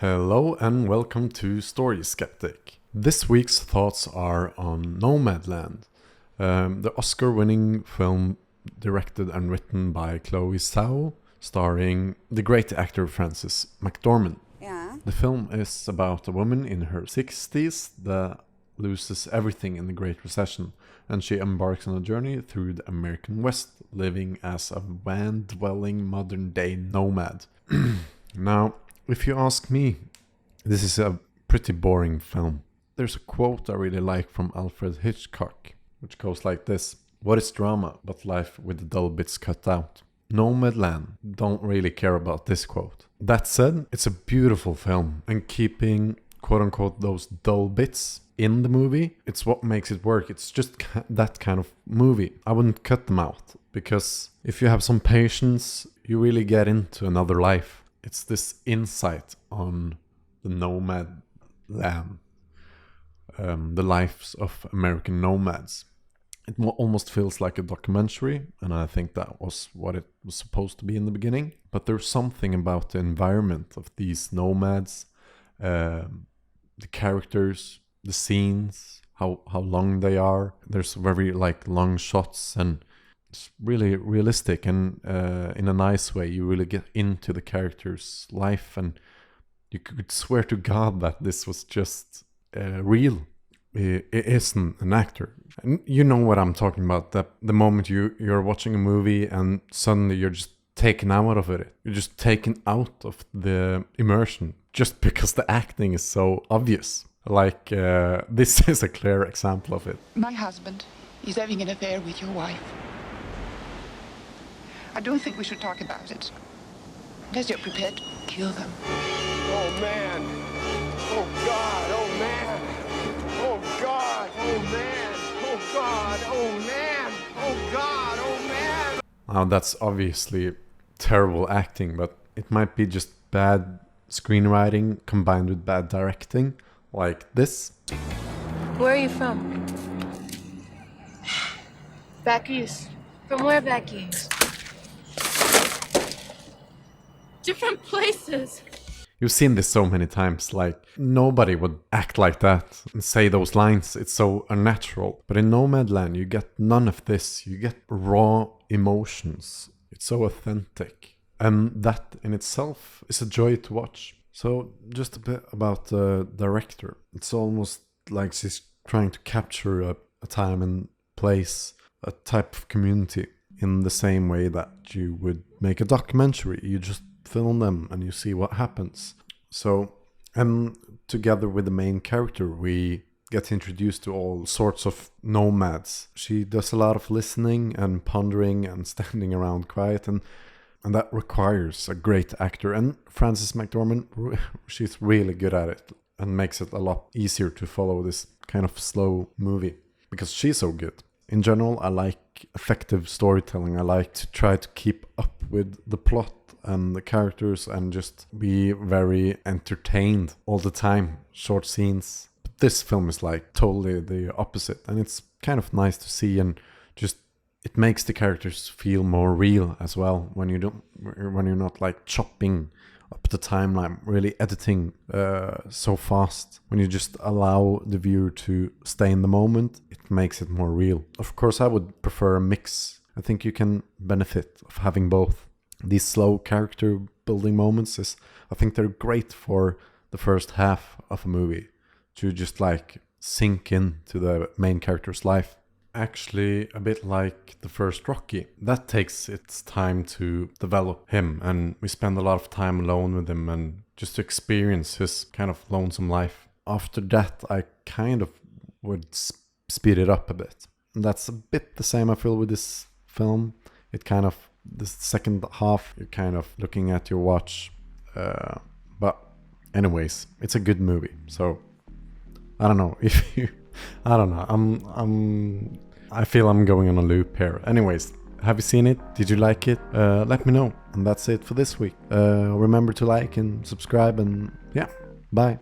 Hello and welcome to Story Skeptic. This week's thoughts are on Nomadland, the Oscar-winning film directed and written by Chloe Zhao, starring the great actor Frances McDormand. Yeah. The film is about a woman in her 60s that loses everything in the Great Recession, and she embarks on a journey through the American West, living as a van-dwelling modern-day nomad. Now, if you ask me, this is a pretty boring film. There's a quote I really like from Alfred Hitchcock, which goes like this: "What is drama but life with the dull bits cut out?" Nomadland don't really care about this quote. That said, it's a beautiful film, and keeping quote-unquote those dull bits in the movie, it's what makes it work. It's just that kind of movie. I wouldn't cut them out, because if you have some patience, you really get into another life. It's this insight on the nomad land, the lives of American nomads. It almost feels like a documentary, and I think that was what it was supposed to be in the beginning. But there's something about the environment of these nomads, the characters, the scenes, how long they are. There's very long shots, and it's really realistic, and in a nice way. You really get into the character's life, and you could swear to God that this was just real. It isn't an actor. And you know what I'm talking about, that the moment you're watching a movie and suddenly you're just taken out of it. You're just taken out of the immersion just because the acting is so obvious. This is a clear example of it. My husband is having an affair with your wife. I don't think we should talk about it. Unless you're prepared to kill them. Oh, man. Oh, God. Oh, man. Oh, God. Oh, man. Oh, God. Oh, man. Oh, God. Oh, man. Now, that's obviously terrible acting, but it might be just bad screenwriting combined with bad directing, like this. Where are you from? Back east. From where back east? Different places. You've seen this so many times, nobody would act like that and say those lines. It's so unnatural. But in Nomadland, you get none of this. You get raw emotions. It's so authentic. And that in itself is a joy to watch. So just a bit about the director. It's almost like she's trying to capture a time and place, a type of community, in the same way that you would make a documentary. You just film them and you see what happens. So, and together with the main character, we get introduced to all sorts of nomads. She does a lot of listening and pondering and standing around quiet, and that requires a great actor. And Frances McDormand, she's really good at it, and makes it a lot easier to follow this kind of slow movie, because she's so good. In general, I like effective storytelling. I like to try to keep up with the plot and the characters and just be very entertained all the time. Short scenes. But this film is totally the opposite, and it's kind of nice to see, and just it makes the characters feel more real as well when you're not chopping up the timeline, really editing so fast. When you just allow the viewer to stay in the moment, it makes it more real. Of course, I would prefer a mix. I think you can benefit of having both. These slow character building moments, I think they're great for the first half of a movie, to just sink into the main character's life. Actually, a bit like the first Rocky. That takes its time to develop him, and we spend a lot of time alone with him and just to experience his kind of lonesome life. After that, I kind of would speed it up a bit. And that's a bit the same I feel with this film. The second half, you're kind of looking at your watch. But anyways, it's a good movie. So, I don't know if you... I don't know. I feel I'm going on a loop here. Anyways, have you seen it? Did you like it? Let me know. And that's it for this week. Remember to like and subscribe, and yeah, bye.